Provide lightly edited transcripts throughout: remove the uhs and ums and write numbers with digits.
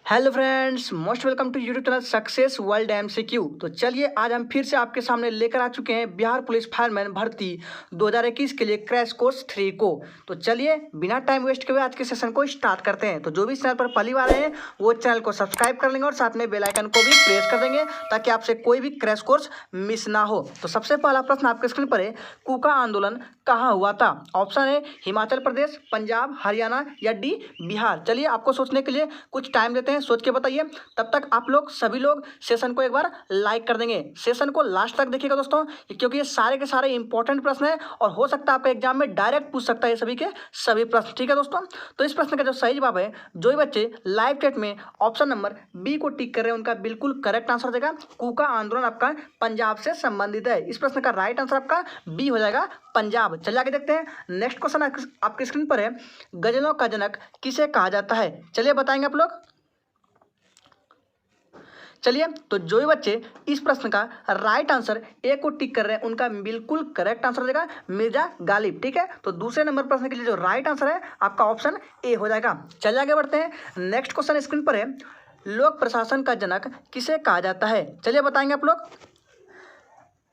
Hello friends, most welcome to YouTube channel success world MCQ. तो चलिए आज हम फिर से आपके सामने लेकर आ चुके हैं बिहार पुलिस फायरमैन भर्ती 2021 के लिए क्रैश कोर्स 3 को। तो चलिए बिना टाइम वेस्ट किए आज के सेशन को स्टार्ट करते हैं। तो जो भी चैनल पर पहली बार आए हैं वो चैनल को सब्सक्राइब कर लेंगे और साथ में बेल आइकन को भी प्रेस कर देंगे ताकि आपसे कोई भी क्रैश कोर्स मिस ना हो। तो सबसे पहला प्रश्न आपके स्क्रीन पर है, कूका आंदोलन कहाँ हुआ था? ऑप्शन है हिमाचल प्रदेश, पंजाब, हरियाणा या डी बिहार। चलिए आपको सोचने के लिए कुछ टाइम देते हैं, सोच के बताइए। तब तक आप लोग सभी लोग सेशन को एक बार लाइक कर देंगे। सेशन को लास्ट तक देखिएगा दोस्तों, क्योंकि ये सारे के सारे इंपॉर्टेंट प्रश्न है और हो सकता है आपके एग्जाम में डायरेक्ट पूछ सकता है ये सभी के सभी प्रश्न। ठीक है दोस्तों, तो इस प्रश्न का जो सही जवाब है, जो भी बच्चे लाइव चैट में ऑप्शन नंबर बी को टिक कर रहे हैं उनका बिल्कुल करेक्ट आंसर हो जाएगा। कूका आंदोलन आपका पंजाब से संबंधित है। इस प्रश्न का राइट आंसर आपका बी हो जाएगा, पंजाब। चलिए आगे देखते हैं। नेक्स्ट क्वेश्चन आपके स्क्रीन पर है, गजलों का जनक किसे कहा जाता है? चलिए बताएंगे आप लोग। चलिए तो जो भी बच्चे इस प्रश्न का राइट आंसर ए को टिक कर रहे हैं उनका बिल्कुल करेक्ट आंसर हो जाएगा मिर्जा गालिब। ठीक है, तो दूसरे नंबर प्रश्न के लिए जो राइट आंसर है आपका ऑप्शन ए हो जाएगा। चलिए आगे बढ़ते हैं। नेक्स्ट क्वेश्चन स्क्रीन पर है, लोक प्रशासन का जनक किसे कहा जाता है? चलिए बताएंगे आप लोग।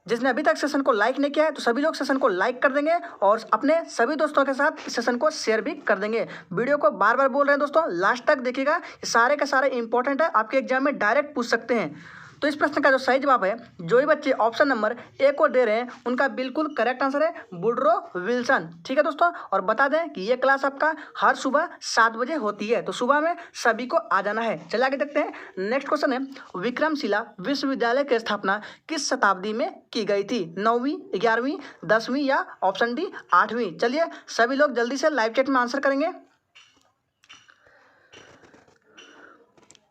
जिसने अभी तक सेशन को लाइक नहीं किया है तो सभी लोग सेशन को लाइक कर देंगे और अपने सभी दोस्तों के साथ इस सेशन को शेयर भी कर देंगे। वीडियो को बार बार बोल रहे हैं दोस्तों, लास्ट तक देखिएगा, ये सारे के सारे इंपॉर्टेंट है, आपके एग्जाम में डायरेक्ट पूछ सकते हैं। तो इस प्रश्न का जो सही जवाब है, जो भी बच्चे ऑप्शन नंबर ए को दे रहे हैं उनका बिल्कुल करेक्ट आंसर है वुडरो विल्सन। ठीक है दोस्तों, और बता दें कि ये क्लास आपका हर सुबह 7 बजे होती है, तो सुबह में सभी को आ जाना है। चलिए आगे देखते हैं। नेक्स्ट क्वेश्चन है, विक्रमशिला विश्वविद्यालय की स्थापना किस शताब्दी में की गई थी? 9वीं, 11वीं, 10वीं या ऑप्शन डी 8वीं? चलिए सभी लोग जल्दी से लाइव चैट में आंसर करेंगे।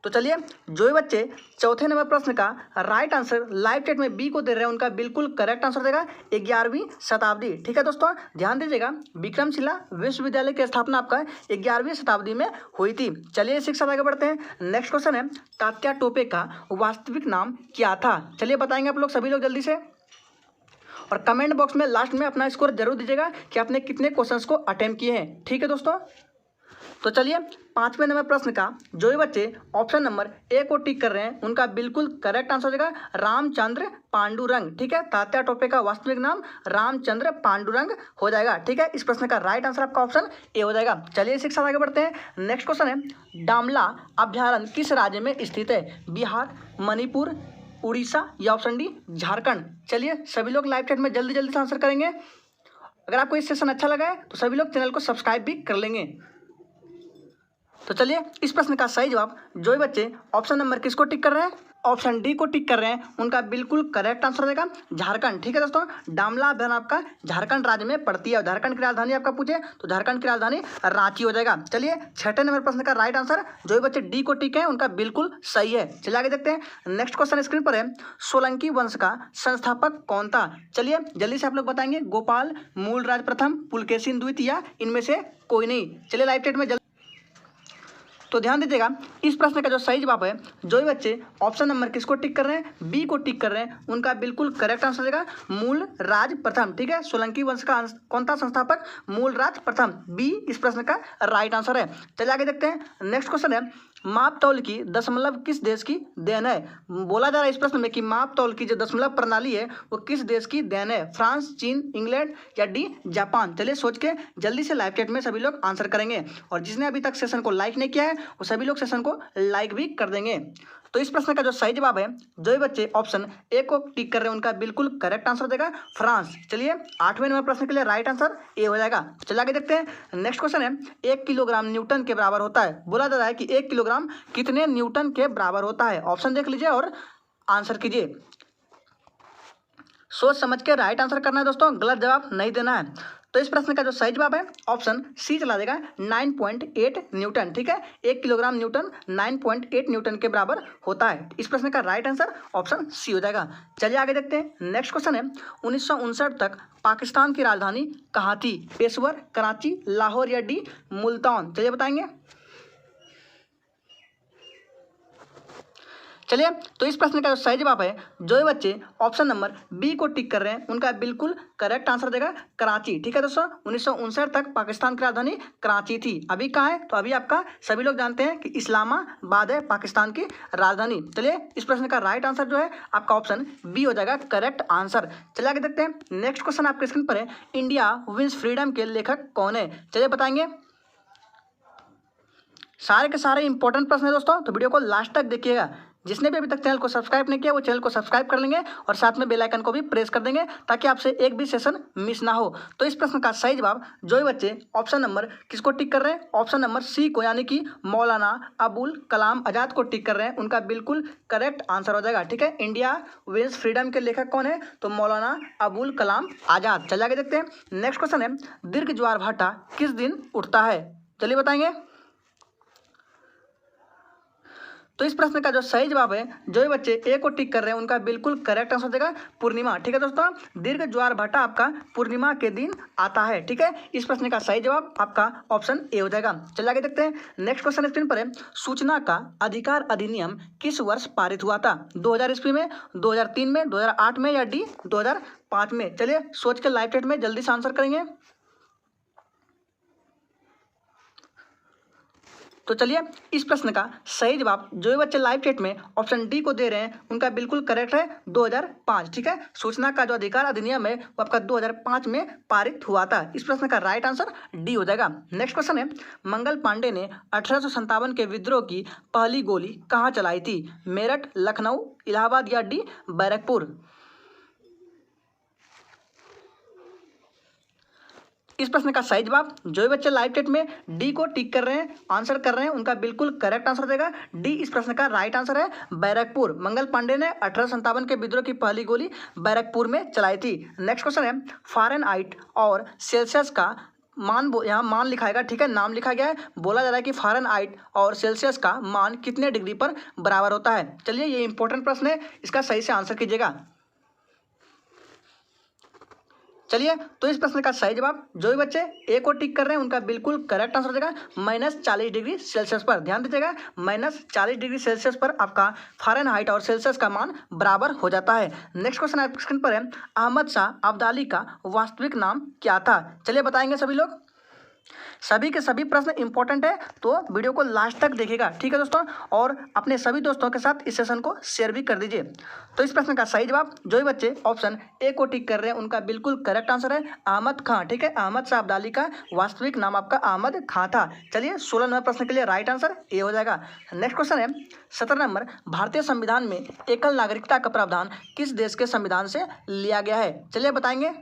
तो चलिए जो भी बच्चे चौथे नंबर प्रश्न का राइट आंसर लाइव चैट में बी को दे रहे हैं उनका बिल्कुल करेक्ट आंसर देगा 11वीं शताब्दी। ठीक है दोस्तों, ध्यान दीजिएगा, विक्रमशिला विश्वविद्यालय की स्थापना आपका 11वीं शताब्दी में हुई थी। चलिए इसी के साथ आगे बढ़ते हैं। नेक्स्ट क्वेश्चन है, तात्या टोपे का वास्तविक नाम क्या था? चलिए बताएंगे आप लोग सभी लोग जल्दी से, और कमेंट बॉक्स में लास्ट में अपना स्कोर जरूर दीजिएगा कि आपने कितने क्वेश्चंस को अटेम्प्ट किए हैं। ठीक है दोस्तों, तो चलिए 5वें नंबर प्रश्न का जो भी बच्चे ऑप्शन नंबर ए को टिक कर रहे हैं उनका बिल्कुल करेक्ट आंसर हो जाएगा रामचंद्र पांडुरंग। ठीक है, तात्या टोपे का वास्तविक नाम रामचंद्र पांडुरंग हो जाएगा। ठीक है, इस प्रश्न का राइट आंसर आपका ऑप्शन ए हो जाएगा। चलिए इसी के साथ आगे बढ़ते हैं। नेक्स्ट क्वेश्चन है, डामला अभ्यारण्य किस राज्य में स्थित है? बिहार, मणिपुर, उड़ीसा या ऑप्शन डी झारखंड? चलिए सभी लोग लाइव चैट में जल्दी जल्दी से आंसर करेंगे। अगर आपको इस सेशन अच्छा लगा है तो सभी लोग चैनल को सब्सक्राइब भी कर लेंगे। तो चलिए इस प्रश्न का सही जवाब, जो भी बच्चे ऑप्शन नंबर किसको टिक कर रहे हैं, ऑप्शन डी को टिक कर रहे हैं उनका बिल्कुल करेक्ट आंसर देगा झारखंड। ठीक है दोस्तों, डामला अभ्यारण्य आपका झारखंड राज्य में पड़ती है। झारखंड की राजधानी आपका पूछे तो झारखंड की राजधानी रांची हो जाएगा। चलिए 6ठे नंबर प्रश्न का राइट आंसर जो भी बच्चे डी को टिक है उनका बिल्कुल सही है। चलिए आगे देखते हैं। नेक्स्ट क्वेश्चन स्क्रीन पर है, सोलंकी वंश का संस्थापक कौन था? चलिए जल्दी से आप लोग बताएंगे, गोपाल, मूलराज प्रथम, पुलकेशिन द्वितीय या इनमें से कोई नहीं? चलिए लाइव चैट में तो ध्यान दीजिएगा, इस प्रश्न का जो सही जवाब है, जो भी बच्चे ऑप्शन नंबर किसको टिक कर रहे हैं, बी को टिक कर रहे हैं उनका बिल्कुल करेक्ट आंसर देगा मूल राज प्रथम। ठीक है, सोलंकी वंश का कौन था संस्थापक? मूल राज प्रथम, बी इस प्रश्न का राइट आंसर है। चलिए आगे देखते हैं। नेक्स्ट क्वेश्चन है, माप तौल की दशमलव किस देश की देन है? बोला जा रहा है इस प्रश्न में कि माप तौल की जो दशमलव प्रणाली है वो किस देश की देन है? फ्रांस, चीन, इंग्लैंड या डी जापान? चलिए सोच के जल्दी से लाइव चैट में सभी लोग आंसर करेंगे, और जिसने अभी तक सेशन को लाइक नहीं किया है वो सभी लोग सेशन को लाइक भी कर देंगे। तो इस प्रश्न का जो सही जवाब है, जो भी बच्चे ऑप्शन ए को टिक कर रहे हैं उनका बिल्कुल करेक्ट आंसर देगा फ्रांस। चलिए 8वें नंबर प्रश्न के लिए राइट आंसर ए हो जाएगा। चलिए आगे देखते हैं। नेक्स्ट क्वेश्चन है, 1 किलोग्राम न्यूटन के बराबर होता है? बोला जा रहा है कि 1 किलोग्राम कितने न्यूटन के बराबर होता है? ऑप्शन देख लीजिए और आंसर कीजिए। सोच समझ के राइट आंसर करना है दोस्तों, गलत जवाब नहीं देना है। तो इस प्रश्न का जो सही जवाब है ऑप्शन सी चला देगा 9.8 न्यूटन। ठीक है, 1 किलोग्राम न्यूटन 9.8 न्यूटन के बराबर होता है। इस प्रश्न का राइट आंसर ऑप्शन सी हो जाएगा। चलिए आगे देखते हैं। नेक्स्ट क्वेश्चन है, 1959 तक पाकिस्तान की राजधानी कहाँ थी? पेशवर, कराची, लाहौर या डी मुल्तान? चलिए बताएंगे। चलिए, तो इस प्रश्न का जो सही जवाब है, जो ये बच्चे ऑप्शन नंबर बी को टिक कर रहे हैं उनका बिल्कुल करेक्ट आंसर देगा कराची। ठीक है दोस्तों, 1959 तक पाकिस्तान की राजधानी कराची थी। अभी कहाँ है? तो अभी आपका सभी लोग जानते हैं कि इस्लामाबाद है पाकिस्तान की राजधानी। चलिए, इस प्रश्न का राइट आंसर जो है आपका ऑप्शन बी हो जाएगा करेक्ट आंसर। चलिए आगे देखते हैं। नेक्स्ट क्वेश्चन आपके स्क्रीन पर है, इंडिया विंस फ्रीडम के लेखक कौन है? चलिए बताएंगे। सारे के सारे इंपॉर्टेंट प्रश्न है दोस्तों, तो वीडियो को लास्ट तक देखिएगा। जिसने भी अभी तक चैनल को सब्सक्राइब नहीं किया वो चैनल को सब्सक्राइब कर लेंगे और साथ में बेल आइकन को भी प्रेस कर देंगे ताकि आपसे एक भी सेशन मिस ना हो। तो इस प्रश्न का सही जवाब जो ये बच्चे ऑप्शन नंबर किसको टिक कर रहे हैं? ऑप्शन नंबर सी को, यानी कि मौलाना अबुल कलाम आजाद को टिक कर रहे हैं। उनका बिल्कुल करेक्ट आंसर हो जाएगा। ठीक है, इंडिया विंस फ्रीडम के लेखक कौन है? तो मौलाना अबुल कलाम आजाद। चलिए आगे देखते हैं। नेक्स्ट क्वेश्चन है, दीर्घ ज्वार भाटा किस दिन उठता है? चलिए बताएंगे। तो इस प्रश्न का जो सही जवाब है, जो ये बच्चे ए को टिक कर रहे हैं उनका बिल्कुल करेक्ट आंसर देगा पूर्णिमा। ठीक है दोस्तों, दीर्घ ज्वार भाटा आपका पूर्णिमा के दिन आता है। ठीक है, इस प्रश्न का सही जवाब आपका ऑप्शन ए हो जाएगा। चलिए आगे देखते हैं। नेक्स्ट क्वेश्चन स्क्रीन पर है, सूचना का अधिकार अधिनियम किस वर्ष पारित हुआ था? 2000 ईस्वी में, 2003 में, 2008 में या डी 2005 में? चलिए सोच के लाइव चैट में जल्दी से आंसर करेंगे। तो चलिए, इस प्रश्न का सही जवाब जो ये बच्चे लाइव चैट में ऑप्शन डी को दे रहे हैं उनका बिल्कुल करेक्ट है 2005। ठीक है, सूचना का जो अधिकार अधिनियम है वो आपका 2005 में पारित हुआ था। इस प्रश्न का राइट आंसर डी हो जाएगा। नेक्स्ट क्वेश्चन है, मंगल पांडे ने 1857 के विद्रोह की पहली गोली कहाँ चलाई थी? मेरठ, लखनऊ, इलाहाबाद या डी बैरकपुर? इस प्रश्न का सही जवाब जो बच्चे लाइव चैट में डी को टिक कर रहे हैं, आंसर कर रहे हैं, उनका बिल्कुल करेक्ट आंसर देगा डी। इस प्रश्न का राइट आंसर है बैरकपुर। मंगल पांडे ने 1857 के विद्रोह की पहली गोली बैरकपुर में चलाई थी। नेक्स्ट क्वेश्चन है, फ़ारेनहाइट और सेल्सियस का मान, यहाँ मान लिखाएगा। ठीक है, नाम लिखा गया है। बोला जा रहा है कि फ़ारेनहाइट और सेल्सियस का मान कितने डिग्री पर बराबर होता है? चलिए, ये इंपॉर्टेंट प्रश्न है, इसका सही से आंसर कीजिएगा। चलिए, तो इस प्रश्न का सही जवाब जो भी बच्चे ए को टिक कर रहे हैं उनका बिल्कुल करेक्ट आंसर देगा -40 डिग्री सेल्सियस पर। ध्यान दीजिएगा, -40 डिग्री सेल्सियस पर आपका फ़ारेनहाइट और सेल्सियस का मान बराबर हो जाता है। नेक्स्ट क्वेश्चन आपके स्क्रीन पर है, अहमद शाह अब्दाली का वास्तविक नाम क्या था? चलिए बताएंगे सभी लोग। सभी के सभी प्रश्न इंपॉर्टेंट है, तो वीडियो को लास्ट तक देखिएगा। ठीक है दोस्तों, और अपने सभी दोस्तों के साथ इस सेशन को शेयर भी कर दीजिए। तो इस प्रश्न का सही जवाब जो भी बच्चे ऑप्शन ए को टिक कर रहे हैं उनका बिल्कुल करेक्ट आंसर है अहमद खां। ठीक है, अहमद शाह अब्दाली का वास्तविक नाम आपका अहमद खां था। चलिए, 16 नंबर प्रश्न के लिए राइट आंसर ए हो जाएगा। नेक्स्ट क्वेश्चन है 17 नंबर, भारतीय संविधान में एकल नागरिकता का प्रावधान किस देश के संविधान से लिया गया है? चलिए बताएंगे।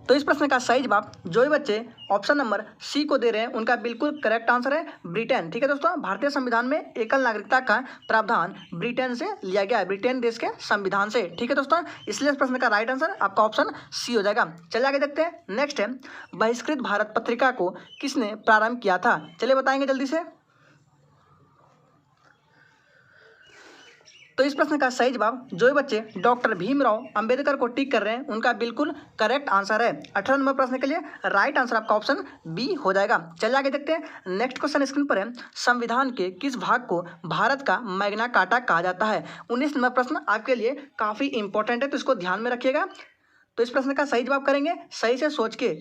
तो इस प्रश्न का सही जवाब जो भी बच्चे ऑप्शन नंबर सी को दे रहे हैं उनका बिल्कुल करेक्ट आंसर है ब्रिटेन। ठीक है दोस्तों, भारतीय संविधान में एकल नागरिकता का प्रावधान ब्रिटेन से लिया गया है, ब्रिटेन देश के संविधान से। ठीक है दोस्तों, इसलिए इस प्रश्न का राइट आंसर आपका ऑप्शन सी हो जाएगा। चलिए आगे देखते हैं। नेक्स्ट है, बहिष्कृत भारत पत्रिका को किसने प्रारंभ किया था? चलिए बताएंगे जल्दी से। तो इस प्रश्न का सही जवाब जो भी बच्चे डॉक्टर भीमराव अंबेडकर को टिक कर रहे हैं उनका बिल्कुल करेक्ट आंसर है। 18 नंबर प्रश्न के लिए राइट आंसर आपका ऑप्शन बी हो जाएगा। चलिए आगे देखते हैं। नेक्स्ट क्वेश्चन स्क्रीन पर है, संविधान के किस भाग को भारत का मैग्ना कार्टा कहा जाता है? 19 नंबर प्रश्न आपके लिए काफ़ी इंपॉर्टेंट है, तो इसको ध्यान में रखिएगा। तो इस प्रश्न का सही जवाब करेंगे सही से सोच के।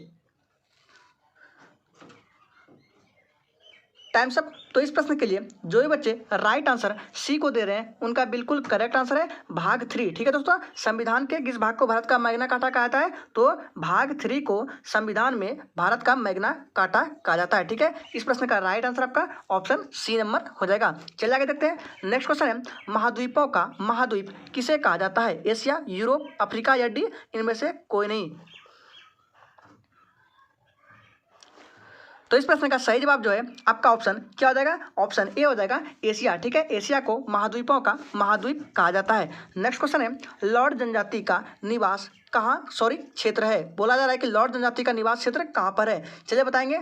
Times up. तो इस प्रश्न के लिए जो भी बच्चे राइट आंसर सी को दे रहे हैं उनका बिल्कुल करेक्ट आंसर है भाग 3। ठीक है दोस्तों, संविधान के किस भाग को भारत का मैग्ना कार्टा कहा जाता है? तो भाग 3 को संविधान में भारत का मैग्ना कार्टा कहा जाता है। ठीक है, इस प्रश्न का राइट आंसर आपका ऑप्शन सी नंबर हो जाएगा। चलिए आगे देखते हैं। नेक्स्ट क्वेश्चन है, महाद्वीपों का महाद्वीप किसे कहा जाता है? एशिया, यूरोप, अफ्रीका या डी इनमें से कोई नहीं? तो इस प्रश्न का सही जवाब जो है आपका ऑप्शन क्या हो जाएगा? ऑप्शन ए हो जाएगा एशिया। ठीक है, एशिया को महाद्वीपों का महाद्वीप कहा जाता है। नेक्स्ट क्वेश्चन है, लॉर्ड जनजाति का निवास क्षेत्र है। बोला जा रहा है कि लॉर्ड जनजाति का निवास क्षेत्र कहाँ पर है? चलिए बताएंगे।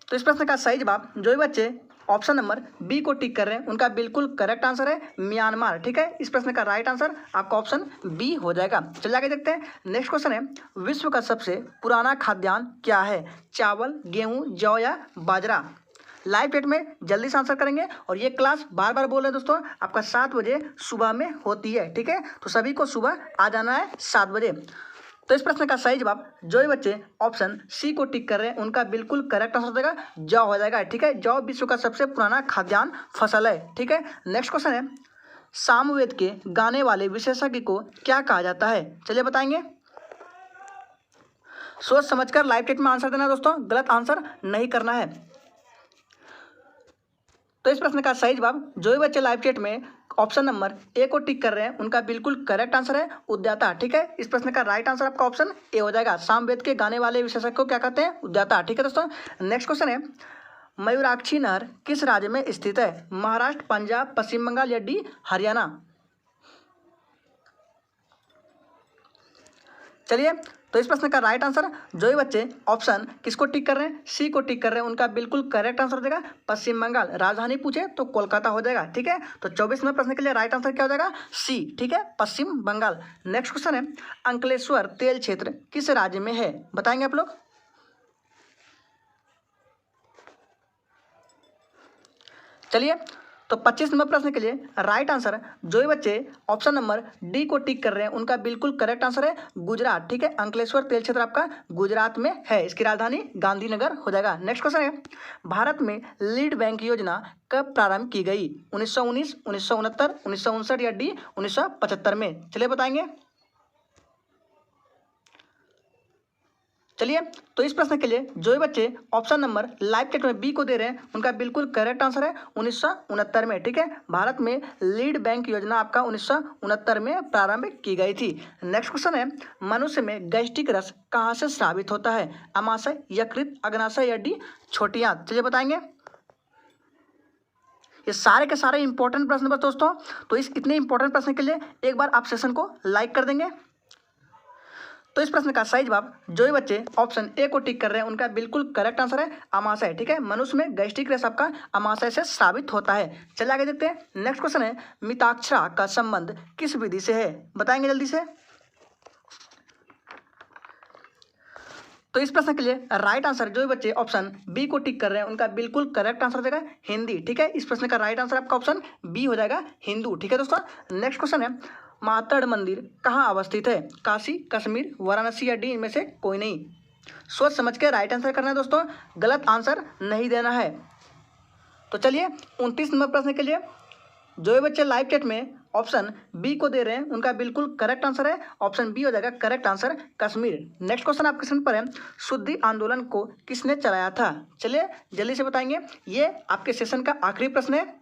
तो इस प्रश्न का सही जवाब जो भी बच्चे ऑप्शन नंबर बी को टिक कर रहे हैं उनका बिल्कुल करेक्ट आंसर है म्यांमार। ठीक है, इस प्रश्न का राइट आंसर आपका ऑप्शन बी हो जाएगा। चलिए आगे देखते हैं। नेक्स्ट क्वेश्चन है, विश्व का सबसे पुराना खाद्यान्न क्या है? चावल, गेहूं, जौ या बाजरा? लाइव चैट में जल्दी से आंसर करेंगे। और ये क्लास बार बार बोल रहे हैं दोस्तों, आपका 7 बजे सुबह में होती है। ठीक है, तो सभी को सुबह आ जाना है 7 बजे। तो इस प्रश्न का सही जवाब जो भी बच्चे ऑप्शन सी को टिक कर रहे हैं उनका बिल्कुल करेक्ट आंसर हो जाएगा जौ हो जाएगा। ठीक है, जौ विश्व का सबसे पुराना खाद्यान्न फसल है। ठीक है, नेक्स्ट क्वेश्चन है, सामवेद के गाने वाले विशेषज्ञ को क्या कहा जाता है? चलिए बताएंगे। सोच समझकर लाइव चैट में आंसर देना दोस्तों, गलत आंसर नहीं करना है। तो इस प्रश्न का सही जवाब जो भी बच्चे लाइव चैट में ऑप्शन नंबर ए को टिक कर रहे हैं उनका बिल्कुल करेक्ट आंसर है उद्याता। ठीक है, इस प्रश्न का राइट आंसर आपका ऑप्शन ए हो जाएगा। सामवेद के गाने वाले विशेषज्ञ को क्या कहते हैं? उद्याता। ठीक है दोस्तों, नेक्स्ट क्वेश्चन है, मयूराक्षी नहर किस राज्य में स्थित है? महाराष्ट्र, पंजाब, पश्चिम बंगाल या डी हरियाणा? चलिए, तो इस प्रश्न का राइट आंसर जो भी बच्चे ऑप्शन किसको टिक कर रहे हैं? सी को टिक कर रहे हैं उनका बिल्कुल करेक्ट आंसर हो जाएगा पश्चिम बंगाल। राजधानी पूछे तो कोलकाता हो जाएगा। ठीक है, तो 24 नंबर प्रश्न के लिए राइट आंसर क्या हो जाएगा? सी। ठीक है, पश्चिम बंगाल। नेक्स्ट क्वेश्चन है, अंकलेश्वर तेल क्षेत्र किस राज्य में है? बताएंगे आप लोग। चलिए, तो 25 नंबर प्रश्न के लिए राइट आंसर जो भी बच्चे ऑप्शन नंबर डी को टिक कर रहे हैं उनका बिल्कुल करेक्ट आंसर है गुजरात। ठीक है, अंकलेश्वर तेल क्षेत्र आपका गुजरात में है, इसकी राजधानी गांधीनगर हो जाएगा। नेक्स्ट क्वेश्चन है, भारत में लीड बैंक योजना कब प्रारंभ की गई? 1919, 1969, 1959 या डी 1975 में? चलिए बताएंगे। चलिए, तो इस प्रश्न के लिए जो भी बच्चे ऑप्शन नंबर लाइव चैट में बी को दे रहे हैं उनका बिल्कुल करेक्ट आंसर है 1969 में। ठीक है, भारत में लीड बैंक योजना आपका 1969 में प्रारंभ की गई थी। नेक्स्ट क्वेश्चन है, मनुष्य में गैस्ट्रिक रस कहाँ से स्रावित होता है? अमाशय, यकृत, अग्नाशय या डी छोटी आंत? चलिए बताएंगे। ये सारे के सारे इंपॉर्टेंट प्रश्न बस दोस्तों, तो इस इतने इंपॉर्टेंट प्रश्न के लिए एक बार आप सेशन को लाइक कर देंगे। तो इस प्रश्न का सही जवाब जो भी बच्चे ऑप्शन ए को टिक कर रहे हैं उनका बिल्कुल करेक्ट आंसर है अमाशय। ठीक है, मनुष्य में गैस्ट्रिक रस आपका अमाशय से स्रावित होता है। चलिए आगे देखते हैं। नेक्स्ट क्वेश्चन है, मिताक्षरा का संबंध किस विधि से है? बताएंगे जल्दी से। तो इस प्रश्न के लिए राइट आंसर जो भी बच्चे ऑप्शन बी को टिक कर रहे हैं उनका बिल्कुल करेक्ट आंसर हो जाएगा हिंदी। ठीक है, इस प्रश्न का राइट आंसर आपका ऑप्शन बी हो जाएगा हिंदू। ठीक है दोस्तों, नेक्स्ट क्वेश्चन है, मातड़ मंदिर कहाँ अवस्थित है? काशी, कश्मीर, वाराणसी या डी इनमें से कोई नहीं? सोच समझ के राइट आंसर करना है दोस्तों, गलत आंसर नहीं देना है। तो चलिए 29 नंबर प्रश्न के लिए जो भी बच्चे लाइव चैट में ऑप्शन बी को दे रहे हैं उनका बिल्कुल करेक्ट आंसर है ऑप्शन बी हो जाएगा correct answer Kashmir. Next question आपके स्क्रीन पर है, शुद्धि आंदोलन को किसने चलाया था? चलिए जल्दी से बताएंगे, ये आपके सेशन का आखिरी प्रश्न है।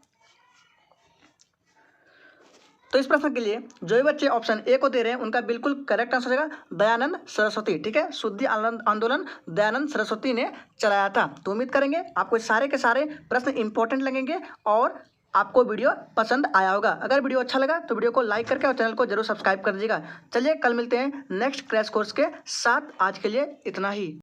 तो इस प्रश्न के लिए जो भी बच्चे ऑप्शन ए को दे रहे हैं उनका बिल्कुल करेक्ट आंसर रहेगा दयानंद सरस्वती। ठीक है, शुद्धि आंदोलन दयानंद सरस्वती ने चलाया था। तो उम्मीद करेंगे आपको सारे के सारे प्रश्न इंपॉर्टेंट लगेंगे और आपको वीडियो पसंद आया होगा। अगर वीडियो अच्छा लगा तो वीडियो को लाइक करके और चैनल को जरूर सब्सक्राइब कर दीजिएगा। चलिए कल मिलते हैं नेक्स्ट क्रैश कोर्स के साथ। आज के लिए इतना ही।